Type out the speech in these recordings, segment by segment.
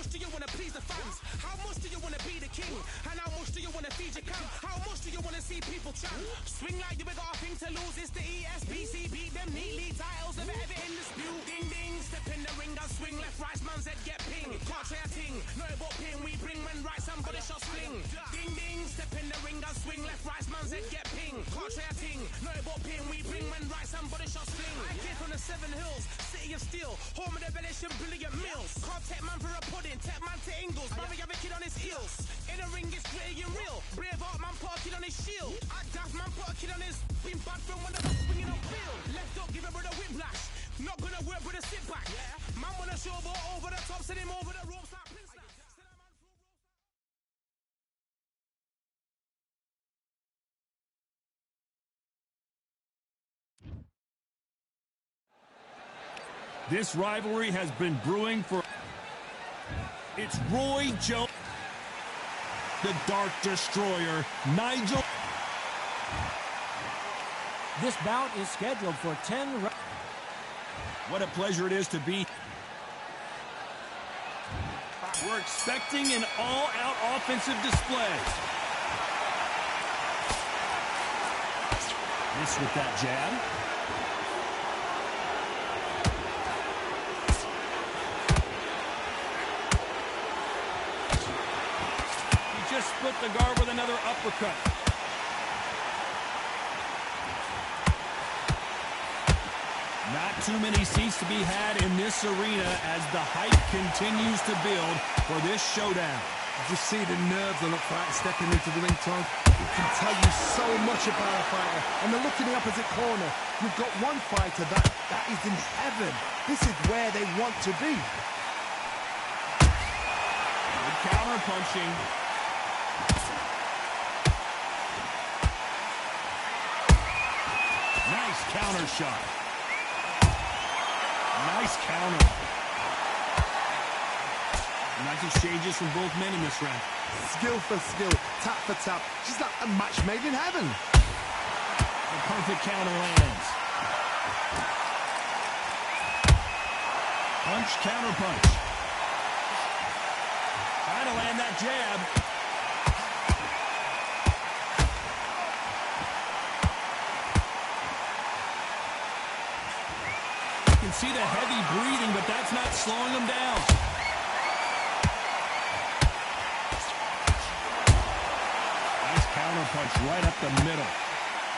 much do you want to please the fans? How much do you want to be the king? And how much do you want to feed your camp? How much do you want to see people chant? Swing like you got a thing to lose. It's the ESBC. Beat them neatly. Titles of ever in dispute. Ding ding. Step in the ring and swing. Left, right, man's head get ping. Can't try a ting. No about ping. We bring when right, somebody shall swing. Ding ding. Step in the ring and swing. Left, right, man's head get ping. Can't try a ting. No about ping. We bring when right, somebody shall swing. I came from the 7 Hills. City of Steel. Home of the village and brilliant meals. Can't take man for a pudding. Take man to Ingles. Brother have a kid on his heels. In the ring it's gritty and real. Brave art man put a kid on his shield. Act daft man put a kid on his. Been bad from one of us swinging on field. Left up give a brother whiplash. Not gonna work with a sit back. Man wanna show but over the top. Send him over the ropes like Prince. This rivalry has been brewing for... It's Roy Jones, the Dark Destroyer, Nigel. This bout is scheduled for 10 rounds. What a pleasure it is to be. We're expecting an all-out offensive display. Miss with that jab. Just split the guard with another uppercut. Not too many seats to be had in this arena as the hype continues to build for this showdown. You just see the nerves on a fighter stepping into the ring, Tom. It can tell you so much about a fighter. And then look in the opposite corner. You've got one fighter that is in heaven. This is where they want to be. Good counter punching. Nice counter shot. Nice counter. Nice exchanges from both men in this round. Skill for skill, tap for tap. Just like a match made in heaven. The perfect counter lands. Punch, counter punch. Trying to land that jab. See the heavy breathing, but that's not slowing them down. Nice counter punch right up the middle.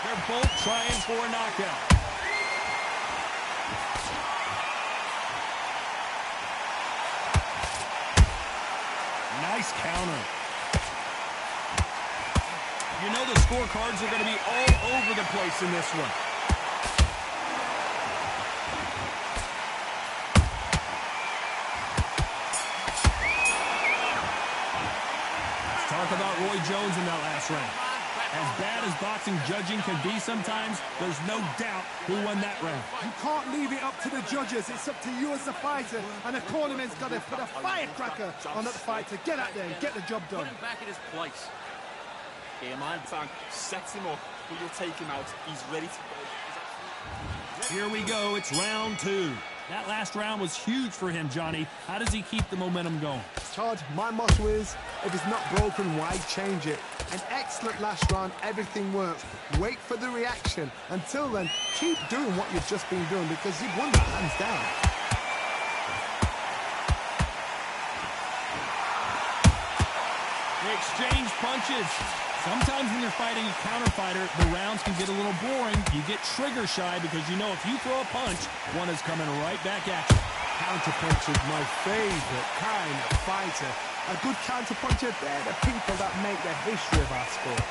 They're both trying for a knockout. Nice counter. You know the scorecards are going to be all over the place in this one. Talk about Roy Jones in that last round. As bad as boxing judging can be sometimes, there's no doubt who won that round. You can't leave it up to the judges. It's up to you as the fighter. And the cornerman's got to put a firecracker on that fighter. Get out there and get the job done. Put him back in his place. Here, man. Tank sets him up, but you'll take him out. He's ready to go. Here we go. It's round 2. That last round was huge for him, Johnny. How does he keep the momentum going? Todd, my motto is, if it's not broken, why change it? An excellent last round, everything works. Wait for the reaction. Until then, keep doing what you've just been doing because you've won that hands down. They exchange punches. Sometimes when you're fighting a counter fighter, the rounds can get a little boring. You get trigger shy because you know if you throw a punch, one is coming right back at you. Counter punch is my favorite kind of fighter. A good counter puncher, they're the people that make the history of our sport.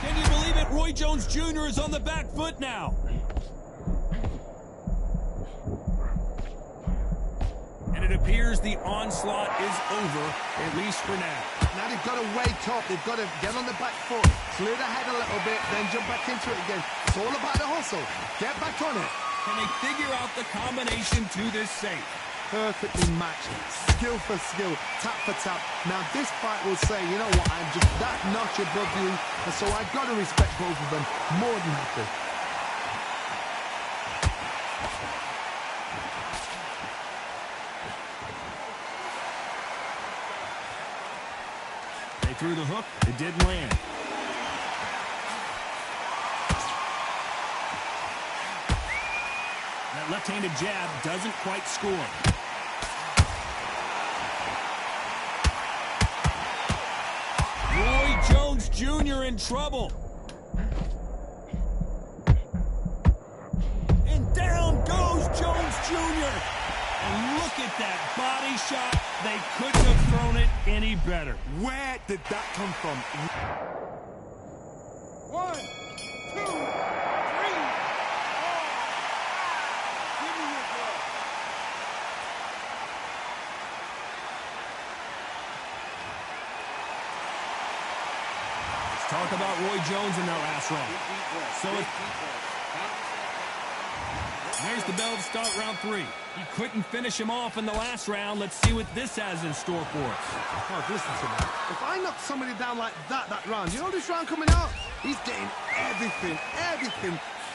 Can you believe it? Roy Jones Jr. is on the back foot now. It appears the onslaught is over, at least for now. Now they've got to wake up. They've got to get on the back foot, clear the head a little bit, then jump back into it again. It's all about the hustle. Get back on it. Can they figure out the combination to this safe? perfectly matched, skill for skill, tap for tap. Now this fight will say, you know what, I'm just that notch above you, and so I've got to respect both of them more than happy. They threw the hook, it didn't land. That left-handed jab doesn't quite score. Roy Jones Jr. in trouble. And down goes Jones Jr. And look at that body shot. They couldn't have thrown it any better. Where did that come from? 1, 2, 3, 4. Give me your ball. Let's talk about Roy Jones in that last round. So there's the bell to start round 3. He couldn't finish him off in the last round. Let's see what this has in store for us. Oh, listen to me. If I knock somebody down like that round, you know this round coming out? He's getting everything,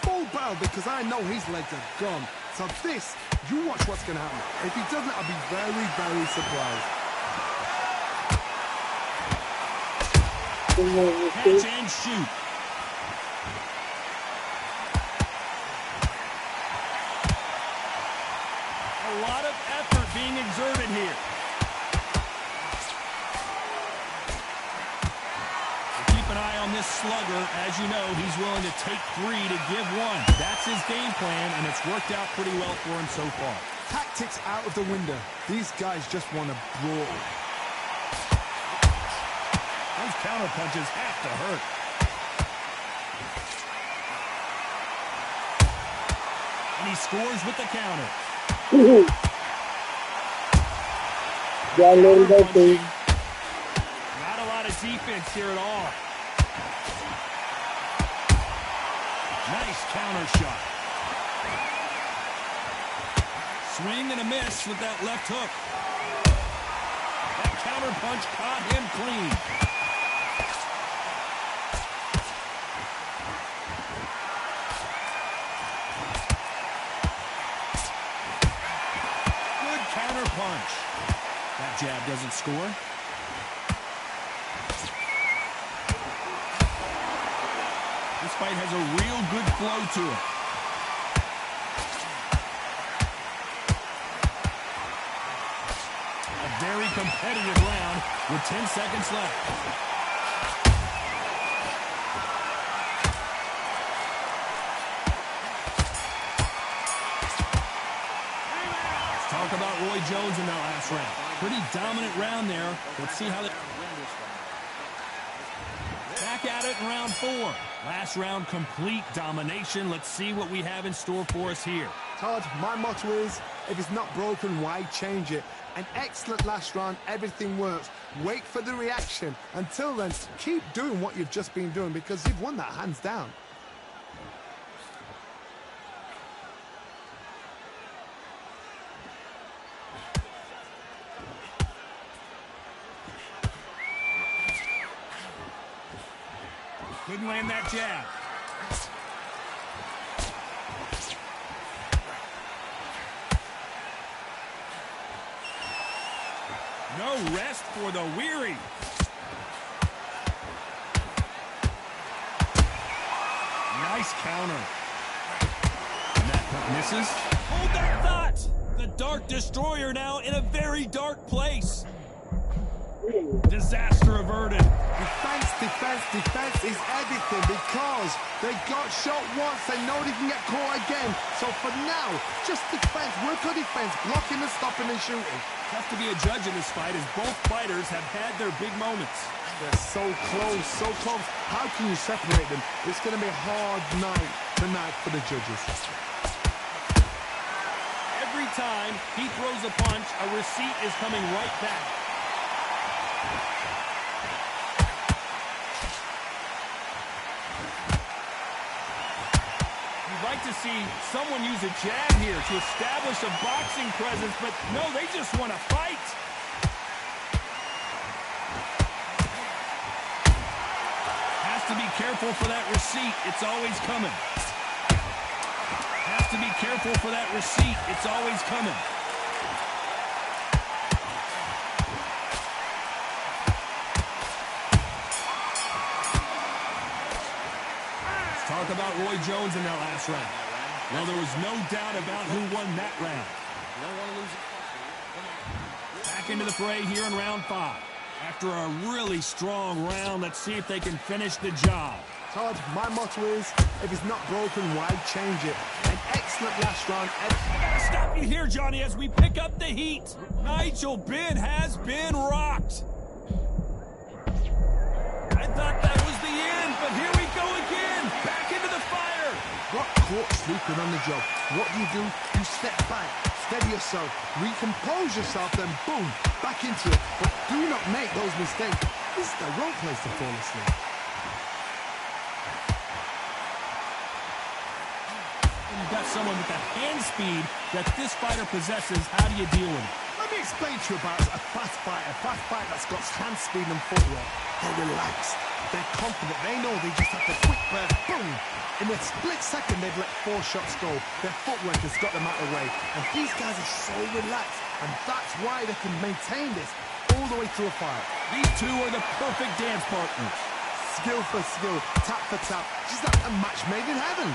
full barrel, because I know his legs are gone. So this, you watch what's going to happen. If he doesn't, I'll be very, very surprised. Catch and shoot. A lot of effort being exerted here. Keep an eye on this slugger. As you know, he's willing to take 3 to give 1. That's his game plan, and it's worked out pretty well for him so far. Tactics out of the window. These guys just want to brawl. Those counter punches have to hurt. And he scores with the counter. Not a lot of defense here at all. Nice counter shot. Swing and a miss with that left hook. That counter punch caught him clean. Good counter punch. That jab doesn't score. This fight has a real good flow to it. A very competitive round with 10 seconds left. Let's talk about Roy Jones in that last round. Pretty dominant round there. Let's see how they win this round. Back at it in round 4. Last round, complete domination. Let's see what we have in store for us here. Todd, my motto is, if it's not broken, why change it? An excellent last round, everything works. Wait for the reaction. Until then, keep doing what you've just been doing, because you've won that hands down. Couldn't land that jab. No rest for the weary. Nice counter. And that misses. Hold that thought. The Dark Destroyer now in a very dark place. Disaster averted. Defense is everything, because they got shot once, they know they can get caught again. So for now, just defense, work on defense, blocking and stopping and shooting. Tough to be a judge in this fight, as both fighters have had their big moments. They're so close, so close. How can you separate them? It's going to be a hard night tonight for the judges. Every time he throws a punch, a receipt is coming right back. like to see someone use a jab here to establish a boxing presence, but no, they just want to fight. Has to be careful for that receipt. It's always coming. Has to be careful for that receipt. It's always coming. Talk about Roy Jones in that last round. Well, there was no doubt about who won that round. Back into the fray here in round 5. After a really strong round, let's see if they can finish the job. Todd, my motto is, if it's not broken, why change it? An excellent last round. I gotta stop you here, Johnny, as we pick up the heat. Nigel Benn has been rocked. I thought that was the end, but here we go again. Back into the fire. Got caught sleeping on the job. What do? You step back, steady yourself, recompose yourself, then boom, back into it. But do not make those mistakes. This is the wrong place to fall asleep. You've got someone with the hand speed that this fighter possesses. How do you deal with it? Let me explain to you about a fast fighter that's got hand speed and footwork. They're relaxed, they're confident, they know they just have to quick burst, boom! In a split second, they've let 4 shots go. Their footwork has got them out of the way. And these guys are so relaxed, and that's why they can maintain this all the way through a fight. These two are the perfect dance partners. Skill for skill, tap for tap, just like a match made in heaven.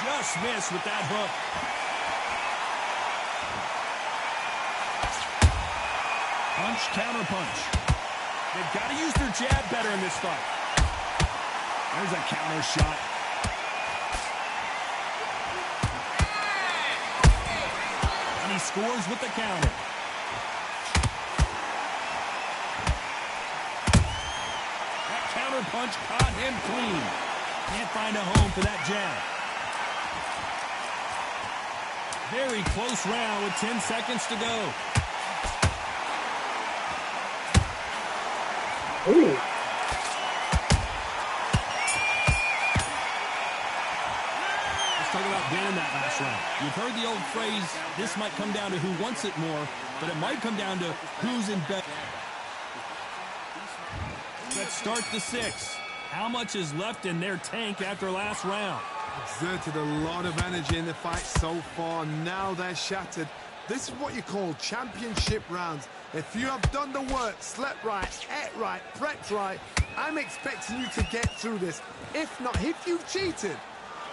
Just missed with that hook. Punch, counter punch. They've got to use their jab better in this fight. There's a counter shot. And he scores with the counter. That counter punch caught him clean. Can't find a home for that jab. Very close round with 10 seconds to go. Ooh. Let's talk about winning that last round. You've heard the old phrase, this might come down to who wants it more, but it might come down to who's in bed. Let's start the 6th. How much is left in their tank after last round? Exerted a lot of energy in the fight so far. Now they're shattered. This is what you call championship rounds. If you have done the work, slept right, ate right, prepped right, I'm expecting you to get through this. If not, if you've cheated,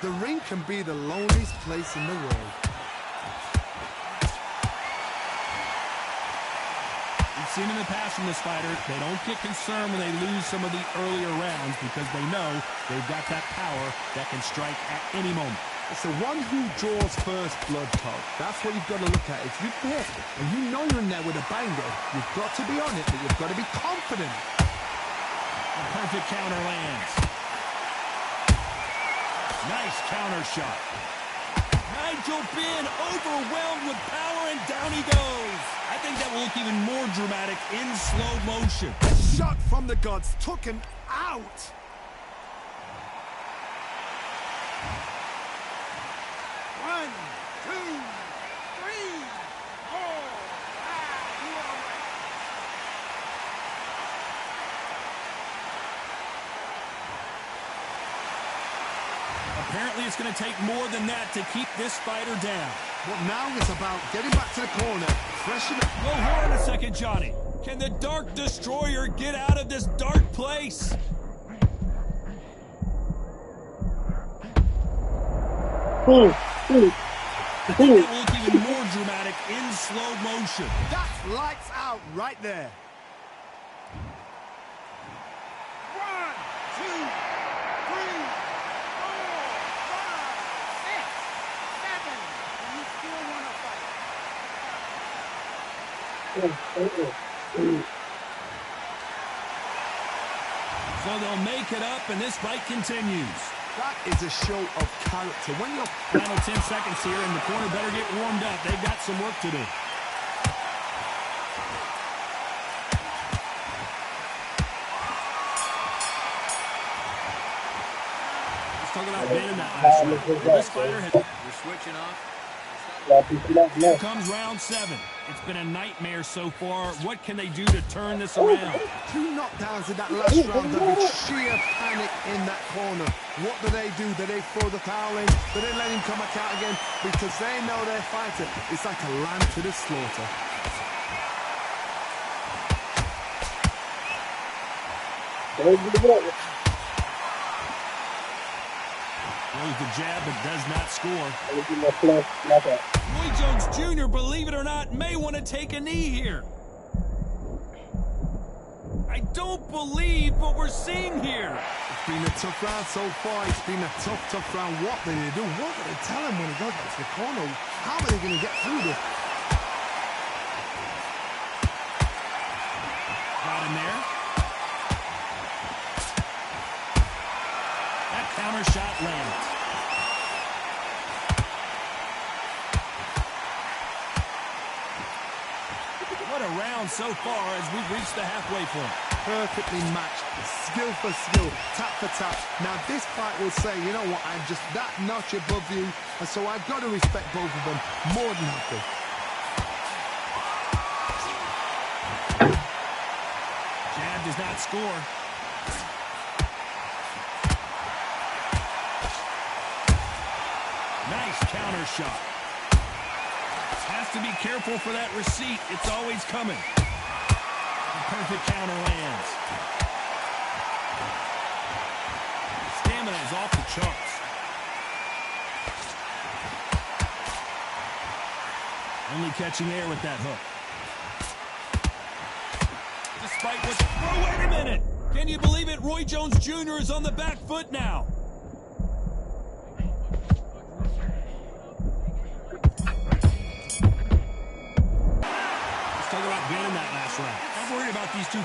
the ring can be the loneliest place in the world. We've seen in the past from this fighter, they don't get concerned when they lose some of the earlier rounds because they know they've got that power that can strike at any moment. It's the one who draws first blood, Todd. That's what you've got to look at. If you've hit and you know you're in there with a banger, you've got to be on it, but you've got to be confident. A perfect counter lands. Nice counter shot. Nigel Benn overwhelmed with power, and down he goes. I think that will look even more dramatic in slow motion. Shot from the gods took him out. One, two, three, four, five. You are right. Apparently, it's going to take more than that to keep this fighter down. But now it's about getting back to the corner, freshen up. Go hard a second, Johnny. Can the Dark Destroyer get out of this dark place? That will look even more dramatic in slow motion. That's lights out right there. 1, 2, 3, 4, 5, 6, 7. You still want to fight? So they'll make it up, and this fight continues. That is a show of character. When you're final 10 seconds here, and the corner better get warmed up. They've got some work to do. talking about being in that last round. Well, this fighter has... We're switching off. Here comes round 7. It's been a nightmare so far. What can they do to turn this around? 2 knockdowns in that last round. There'll be sheer panic in that corner. What do? Do they throw the towel in? Do they let him come back out again? Because they know their fighter. It's like a lamb to the slaughter. Throws the jab but does not score. Roy Jones Jr., believe it or not, may want to take a knee here. I don't believe what we're seeing here. It's been a tough round so far. It's been a tough round. What do they do? What do they tell him when he goes back to the corner? How are they going to get through this? Got him there. That counter shot lands. What a round so far as we've reached the halfway point. Perfectly matched, skill for skill, tap for tap. Now this fight will say, you know what, I'm just that notch above you, and so I've got to respect both of them more than happy. Jab does not score. Nice counter shot. Has to be careful for that receipt. It's always coming. The perfect counter lands. Stamina is off the charts. Only catching air with that hook. Despite what... Oh, wait a minute! Can you believe it? Roy Jones Jr. is on the back foot now. Let's talk about winning that last round. I'm worried about these two.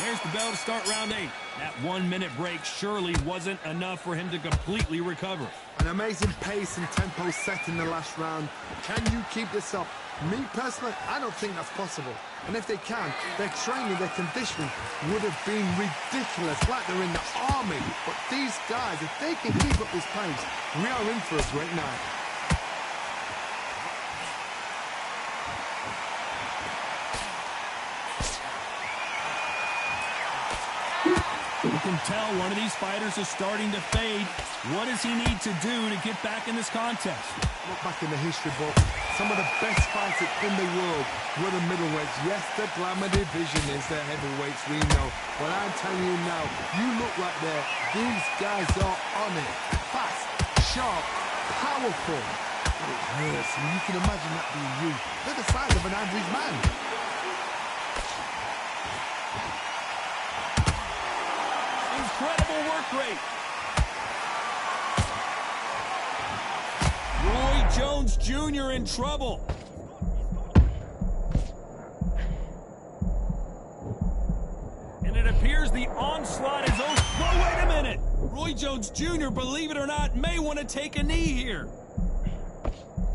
There's the bell to start round 8. That 1-minute break surely wasn't enough for him to completely recover. An amazing pace and tempo set in the last round. Can you keep this up? Me personally, I don't think that's possible. And if they can, their training, their conditioning would have been ridiculous, like they're in the army. But these guys, if they can keep up this pace, we are in for a great night. You can tell one of these fighters is starting to fade. What does he need to do to get back in this contest? Look back in the history book. Some of the best fighters in the world were the middleweights. Yes, the glamour division is the heavyweights, we know. But I'm telling you now, you look right there. These guys are on it. Fast, sharp, powerful. But it hurts, and you can imagine that being you. They're the size of an average man. Incredible work rate. Roy Jones Jr. in trouble. And it appears the onslaught is over. Oh, wait a minute. Roy Jones Jr., believe it or not, may want to take a knee here.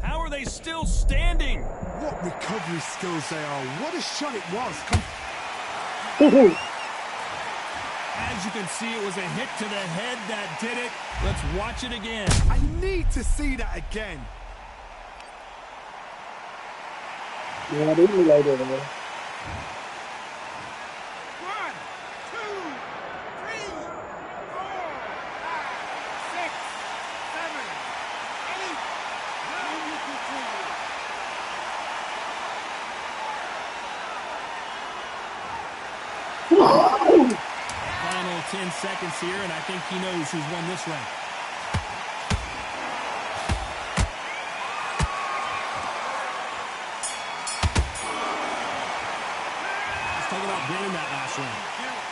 How are they still standing? What recovery skills they are. What a shot it was. As you can see, it was a hit to the head that did it. Let's watch it again. I need to see that again. Yeah, they really like it, man. 1, 2, 3, 4, 5, 6, 7, 8, 9, 10. Final 10 seconds here, and I think he knows who's won this round. Let's talk about winning that last round.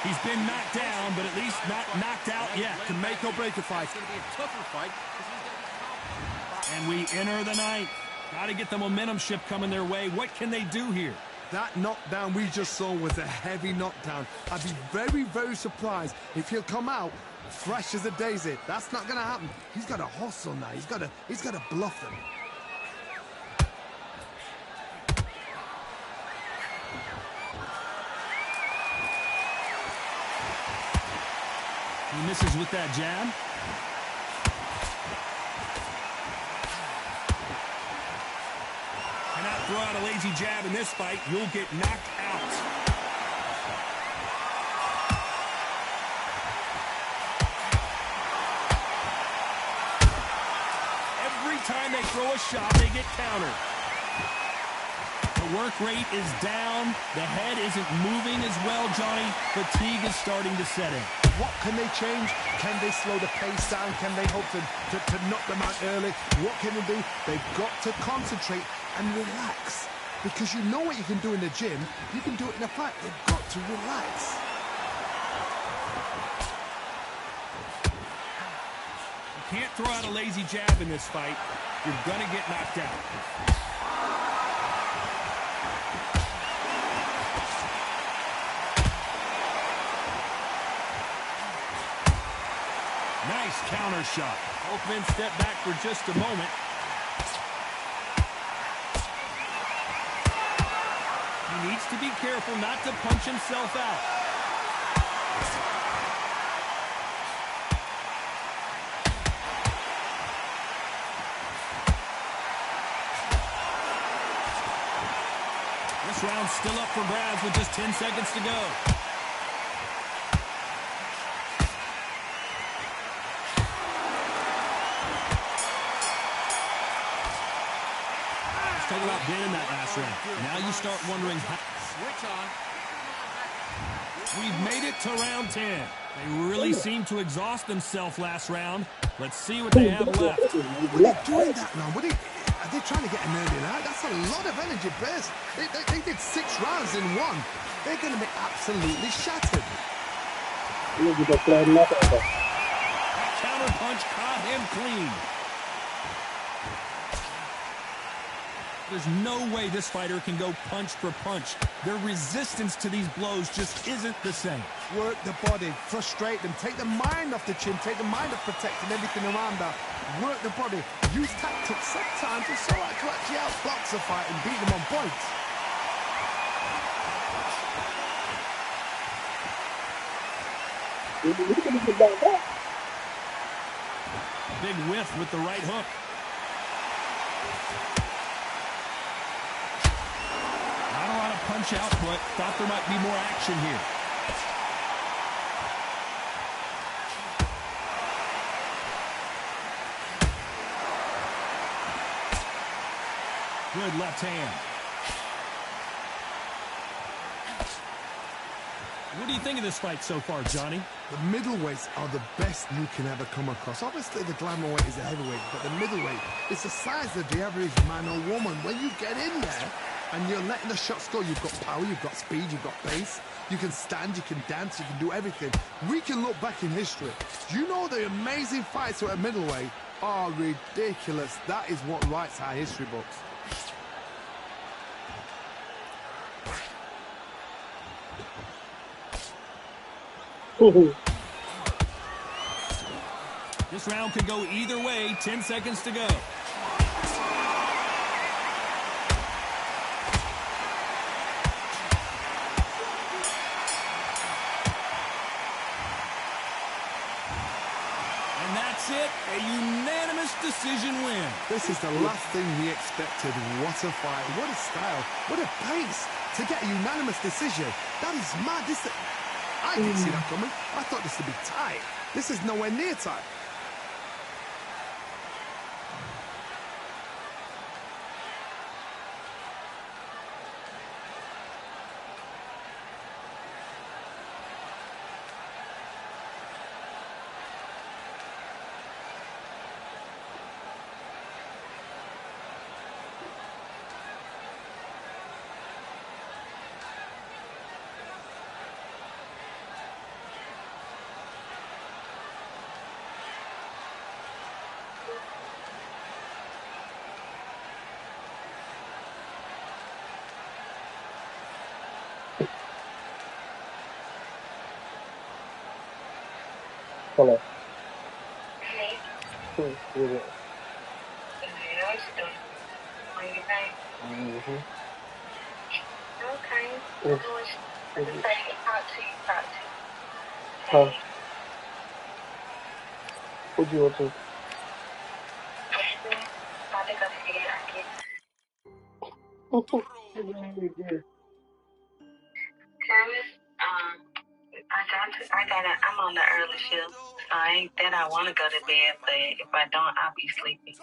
He's been knocked down, but at least not knocked out yet. To make or break a fight. It's going to be a tougher fight. And we enter the ninth. Got to get the momentum shift coming their way. What can they do here? That knockdown we just saw was a heavy knockdown. I'd be very, very surprised if he'll come out fresh as a daisy. That's not going to happen. He's got to hustle now. He's got to bluff them. He misses with that jab. Cannot throw out a lazy jab in this fight. You'll get knocked out. Every time they throw a shot, they get countered. The work rate is down. The head isn't moving as well, Johnny. Fatigue is starting to set in. What can they change? Can they slow the pace down? Can they hope to knock them out early? What can they do? They've got to concentrate and relax. Because you know what you can do in the gym, you can do it in a fight. They've got to relax. You can't throw out a lazy jab in this fight. You're going to get knocked out. Nice counter shot. Both men step back for just a moment. He needs to be careful not to punch himself out. This round's still up for grabs with just 10 seconds to go. Talk about being in that last round. Now you start wondering how. Switch on. We've made it to round 10. They really seem to exhaust themselves last round. Let's see what they have left. What are they doing that now? Are they trying to get an early night? That's a lot of energy burst. They did 6 rounds in one. They're going to be absolutely shattered. That counter punch caught him clean. There's no way this fighter can go punch for punch. Their resistance to these blows just isn't the same. Work the body, frustrate them, take the mind off the chin, take the mind off protecting everything around that. Work the body, use tactics sometimes to actually outbox a fight and beat them on points. Big whiff with the right hook. Not a lot of punch output. Thought there might be more action here. Good left hand. What do you think of this fight so far, Johnny? The middleweights are the best you can ever come across. Obviously, the glamour weight is a heavyweight, but the middleweight is the size of the average man or woman. When you get in there and you're letting the shots go, you've got power, you've got speed, you've got pace. You can stand, you can dance, you can do everything. We can look back in history. You know the amazing fights at a middleweight are ridiculous. That is what writes our history books. This round could go either way. 10 seconds to go. And that's it. A unanimous decision win. This is the last thing we expected. What a fight. What a style. What a pace to get a unanimous decision. That is mad. I didn't see that coming. I thought this would be tight. This is nowhere near tight. Hello. Hey. Yes. How you doing? What do you think? Mm-hmm. Okay. Yes. Let's say talk to you. Huh? What you want to? I think I figured I get. Travis, I'm on the early shift, so I ain't that I want to go to bed, but if I don't, I'll be sleepy.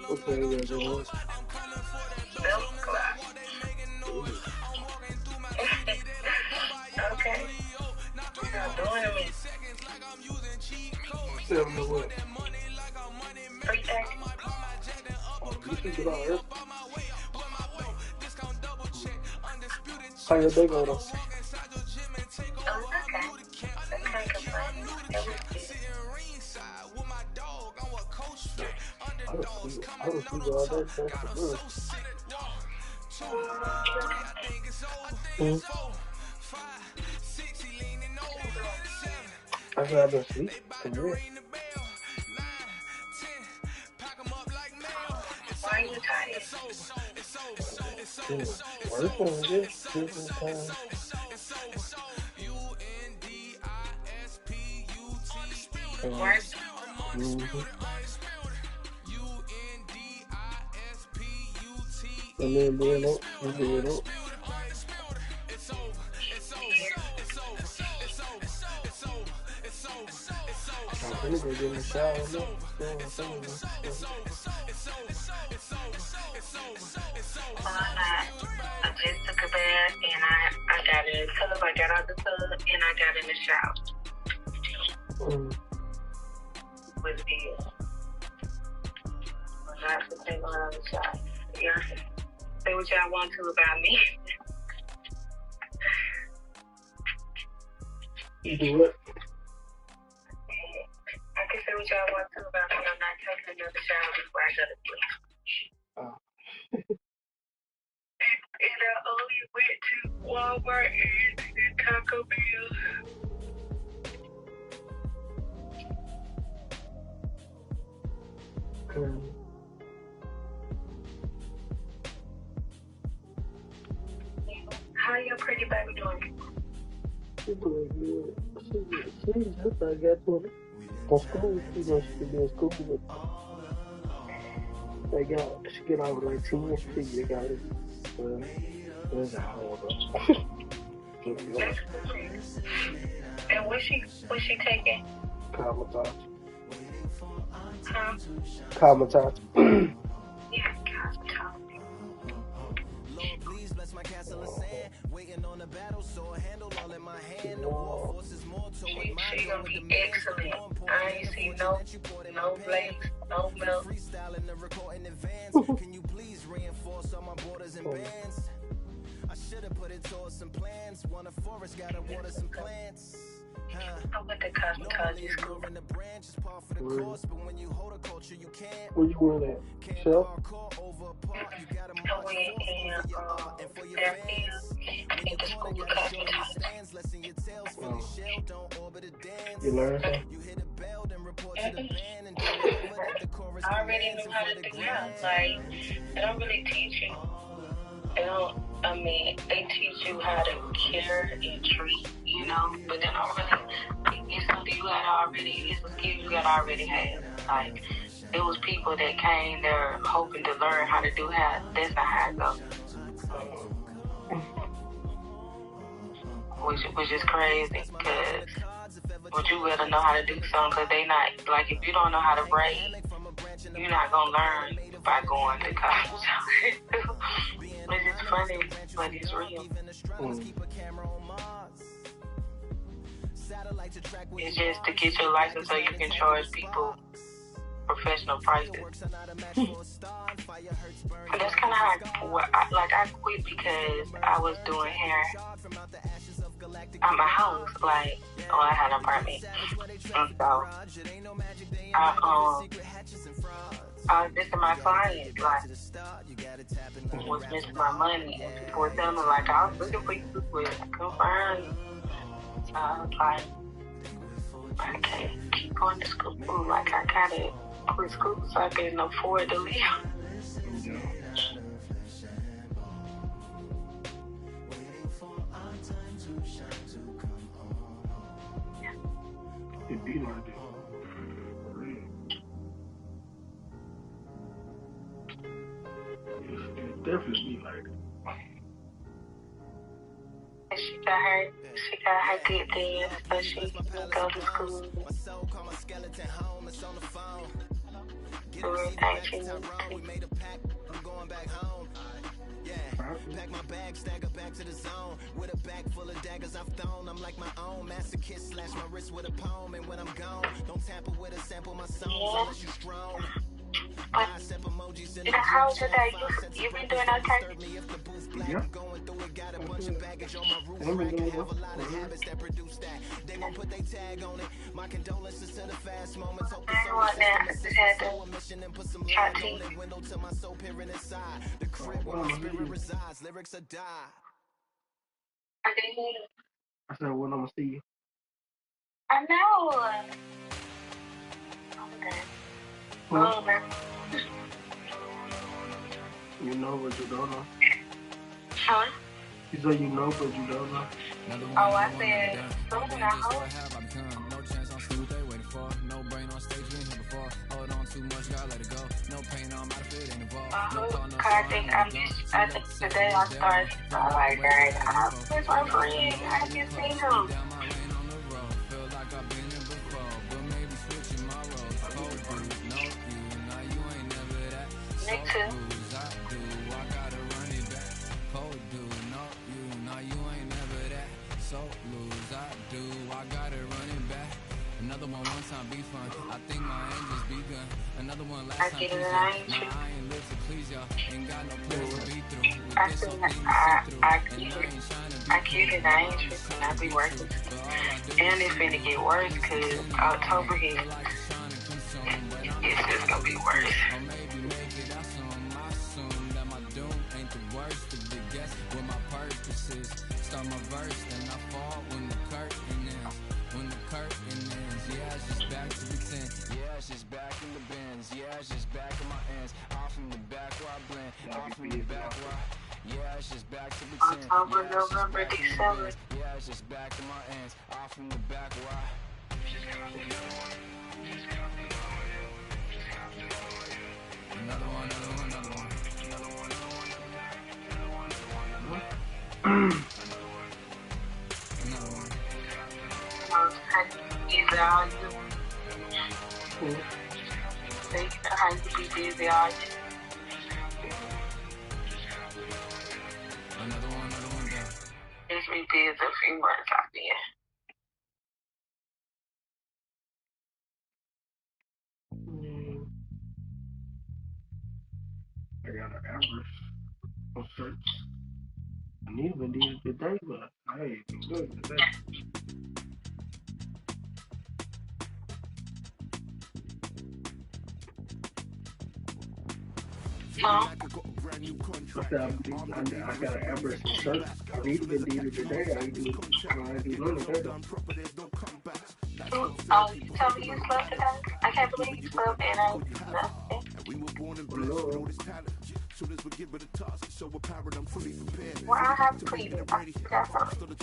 Okay, yeah, go on. 7 o'clock. Okay. Not doing me. 7 to what? 3:30. Oh, you should get out early. How your day go though? Oh, it's okay. I can't complain. It was good. I was sleeping all day. That's for real. I said I've been sleeping. For real. Why are you tired? Working, just different time. Work? And then being up, and being up. I'm gonna go get in the shower now. I just took a bath and I got in the tub. I got out the tub and I got in the shower. With the I'm not to take on the shower. Yeah. Say what y'all want to about me. You do what? I can say what y'all want to about me. I'm not taking another shower before I go to sleep. And I only went to Walmart and Taco Bell. How your pretty baby doing? She's doing good. She just got to from school. She should be in school, but she get out with like 10. She got it. That's hard. And what's she taking? Kamatachi. Huh? Kamatachi. Yeah, Kamatachi. She gonna be excellent. I ain't see no flakes, no milk. Can you please reinforce all my borders and bands? I should have put it towards some plans. Want a forest, gotta water some plants. I went to cosmetology school. Where you went at? Chef? I went in Fairfield at the school of cosmetology. You learned that? I already knew how to do that. Like, they don't really teach you. They teach you how to care and treat, but they don't really, it's something it's a skill you gotta already have. Like, it was people that came there hoping to learn how to do that. That's not how it goes. Which is crazy, because would you rather know how to do something? Because they not, like, if you don't know how to braid, you're not going to learn by going to college. It's just funny, but it's real. It's just to get your license so you can charge people professional prices. That's kind of how I quit because I was doing hair at my house. Like, I had an apartment. And so, I was missing my clients, like, was missing my money. And people were telling me, like, I was looking for you, but I couldn't find you. So I was like, I can't keep going to school. Like, I gotta quit school so I can afford to live. It be like that. definitely like that. She got her good things, so she can go to school. Do everything she needs to. I'm going back home. Pack my bag, stagger back to the zone. With a bag full of daggers I've thrown. I'm like my own masochist, slash my wrist with a poem. And when I'm gone, don't tamper with a sample my songs unless you strong. But, how was your day? You been doing okay? Yeah. I'm been doing well. They won't put their tag on it. My condolences to the fast moments. I know what now. I just had to try to. Window to my soul peering inside. The crib where my spirit resides. Lyrics are die. I didn't hear you. I said, when I'm gonna see you. I know. Okay. Oh, man. You know, but you don't know. Huh? You say you know, but you don't know. Oh, I said, something I hope. No chance on see what they waiting for. No brain on stage, been here before. Hold on too much, gotta let it go. No pain on my feet, ain't involved. I think today I started to like, guys, I'm with my friend. I just seen him. Feel like I've been here before, but maybe switching my roles. Cold breeze, no you, now you ain't never that. Me too. I do, I gotta run it back. Cold dude, no you, now you ain't never that. So lose, I do, I gotta run it back. Another one time be fun. I think my end just begun. Another one last time please y'all. Nah, I ain't live to please y'all. Ain't got no place to be through. With this whole thing I keep it. I ain't tripping. I be working. And it's finna get worse because October hit. It's just gonna be worse. Or maybe make it out some. I assume that my doom ain't the worst. To be guess what my purpose is. Start my verse, then I fall when the curtain ends. When the curtain ends, yeah, it's just back to the 10. Yeah, it's just back in the bins. Yeah, it's just back in my ends. Off in the back where I blend. Off in the back where yeah, it's just back to the 10. October, November, December. Yeah, it's just back in my ends. Off in the back where another one. Busy all you. How you be busy all you. Another one down. It's been busy a few months out there. I got an average on search. I need to do it today, but I ain't been doing it today. Huh? I said, I got an average on search. I need to do it today. I ain't doing it today. Oh, you told me you slept today? I can't believe you slept and I nothing. Well, I have to clean it. I got something.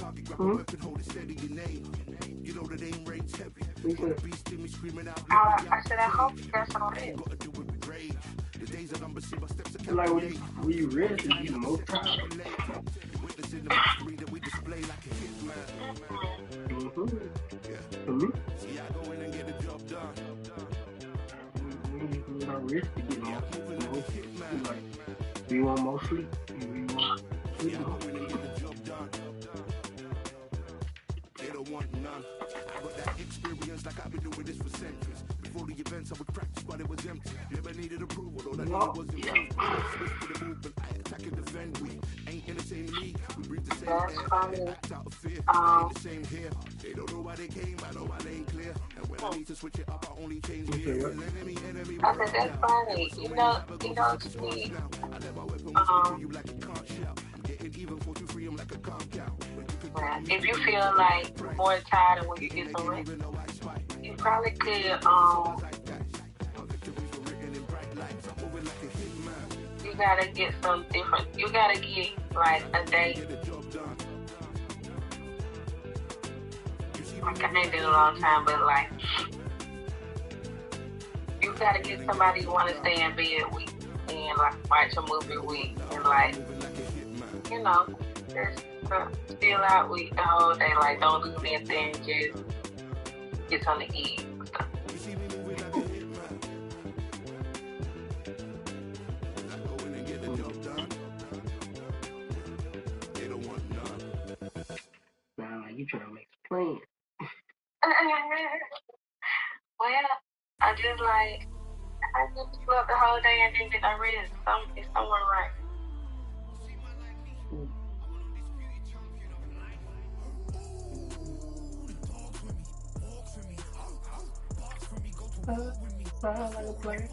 I said, I hope you got some of it. Like when you rest, you get more tired. For me, when I rest, you get more like, do you want more sleep? Do you want sleep? They don't want none. But that experience, like I've been doing this for centuries. Before the events, I would practice, but it was empty. Never needed approval, all I needed was improvement. Switch to the movement, I attack and defend. We ain't in the same league. We breathe the same air, act out of fear. Ain't the same here. They don't know why they came, I know my lane clear. And when I need to switch it up, I only change gears. Enemy. I said, that's funny. You know, to me, if you feel like more tired when you get some rest, you probably could, you gotta get some different, you gotta get like a day. Like, I ain't been a long time, but like, you gotta get somebody you want to stay in bed with, and in, like watch a movie week, and like, you know, just chill out week the whole day. Like, don't do anything, just get something to eat and stuff. Wow, you trying to make a plan. Well, I just slept the whole day and didn't get no rest. It's somewhere right. Sound like a plan.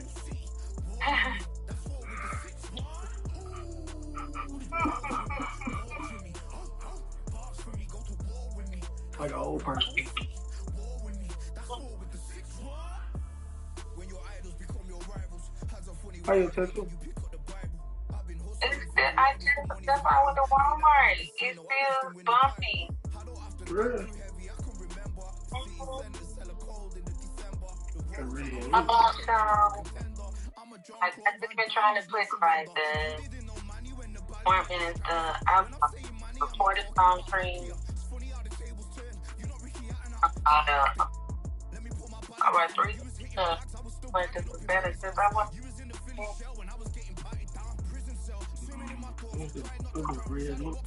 Like an old person. How you tattoo? I just stepped out with the Walmart. It's still bumpy. Really? I bought some. I've just been trying to put like the ointment and stuff. I bought the palm cream. I bought 3 but this is better since I want. Red look.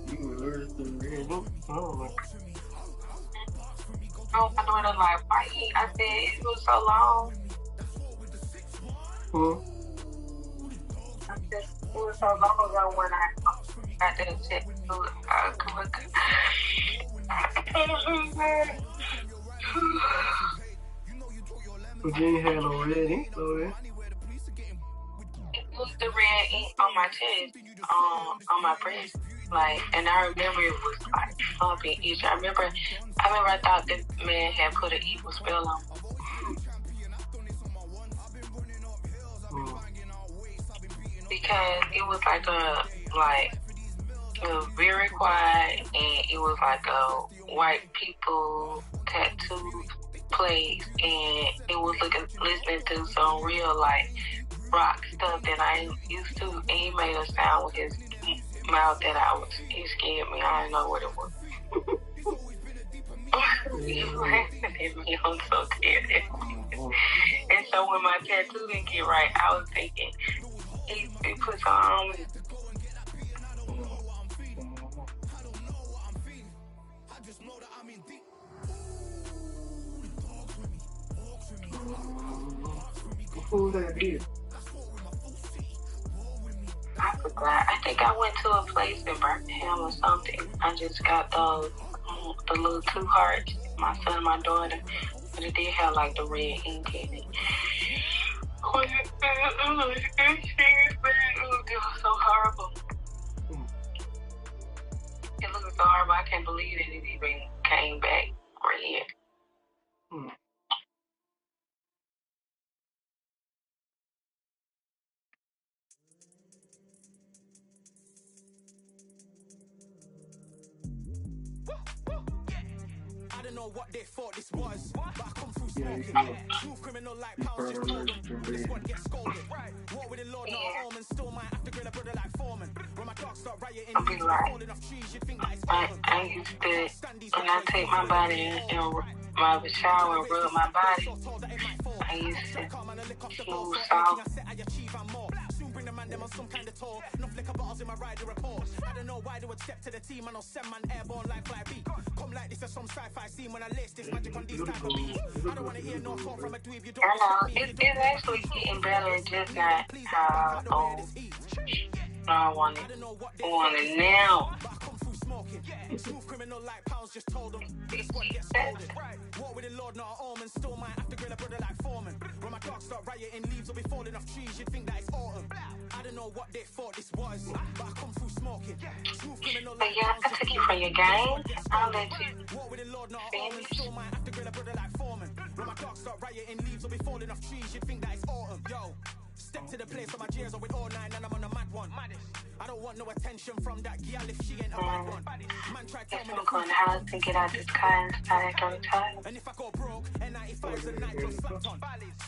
You were allergic to the red look. Oh, my daughter like, why you eat? I said, it was so long. I said, it was so long ago when I got that check food. But you ain't had no red ink though, then? It was the red ink on my chest, on my breast. Like, and I remember it was like bumping itch. I remember I thought this man had put an evil spell on me. Because it was like it was very quiet, and it was like a white people tattoo place, and it was listening to some real like rock stuff that I ain't used to, and he made a sound with his mouth that he scared me. I didn't know what it was. He was laughing at me. I'm so scared. And so when my tattoo didn't get right, I was thinking, he put some on me. Who was that here? I forgot. I think I went to a place in Birmingham or something. I just got those, the little 2 hearts, my son and my daughter, but it did have like the red ink in it. It was so horrible. It looked so horrible. I can't believe that it even came back red. I don't know what they thought this was, but I come through smoking. Smooth criminal like pounds, just told them. This one gets scolded. Walk with the Lord, not a home, and still might have to grill a brother like Foreman. When my dogs start rioting, falling off trees, you'd think that it's I used to, when I take my body and my shower and rub my body, I used to smooth salt. Them on some kind of tour, no flicker bottles in my rider report. I don't know why they would step to the team, I know send man airborne like fly beat. Come like this as some sci-fi scene when I list this magic on these type of beats. I don't want to hear no talk from a dweeb, you don't. I know, it's actually getting better, it's just not how I want it now. Smooth criminal like pounds, just told them. This one gets scolded. Walk with the Lord, not a home, and still might have to grill a brother like Foreman. When my dogs start rioting, leaves will be falling off trees, you'd think that it's autumn. I don't know what they thought this was, but I come through smoking. Smooth criminal like pounds, I took you from your game. I'll let you walk with the Lord, not a home, and still might have to grill a brother like Foreman. When my dogs start rioting, leaves will be falling off trees, you'd think that it's autumn. Yo, step to the place where my cheers are with all 9 and I'm on a mad one. don't want no attention from that girl if she ain't a bad one. Man try to tell me I'm going to house to get out this car and start acting retarded. and if I go broke, N95's a night just slapped on.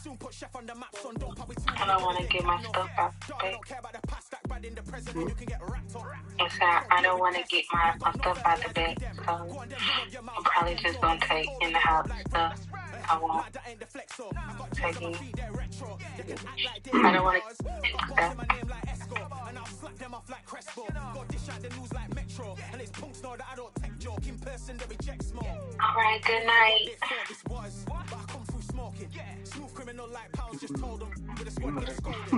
Soon put chef on the maps on, don't probably I don't want to get my stuff out the way. don't care about the past that bad in the present and you can get wrapped up. It's not, I don't want to get my stuff out the bed, so I'm probably just going to take in the house stuff. I won't take it. I don't want to get stuff. And I'll slap them off like Crespo. Got dish out the news like Metro. And it's punks know that I don't take joke. In person, they reject more. Alright, good night. This was, but I come through smoking. Smooth criminal like pounds, just told them. With a squad get scolded.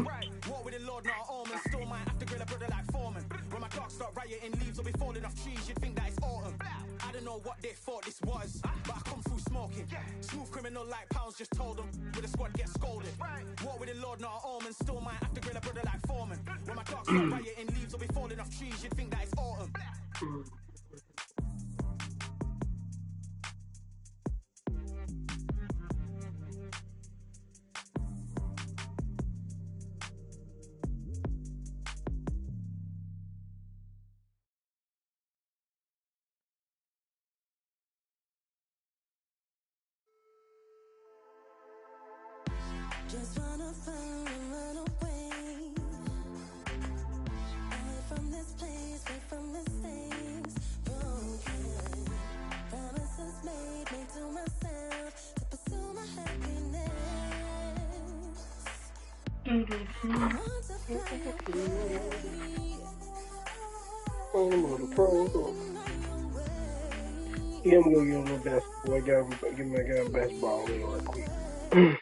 War with the Lord, not almond. Still might have to grill a brother like Foreman. When my dogs start rioting, leaves will be falling off trees. You'd think that it's autumn. I don't know what they thought this was, but I come through smoking. Smooth criminal like pounds, just told them. With a squad get scolded. War with the Lord, not almond. Still might have to grill a brother like Foreman. When my dogs start rioting, leaves will be falling off trees. You'd think that it's autumn. Just wanna find and run away. Away from this place, away from mistakes. Broken promises made to myself to pursue my happiness. Want to fly away. Oh, I'm on the pro. Yeah, I'm gonna give him the best. Give my guy a best ball real quick.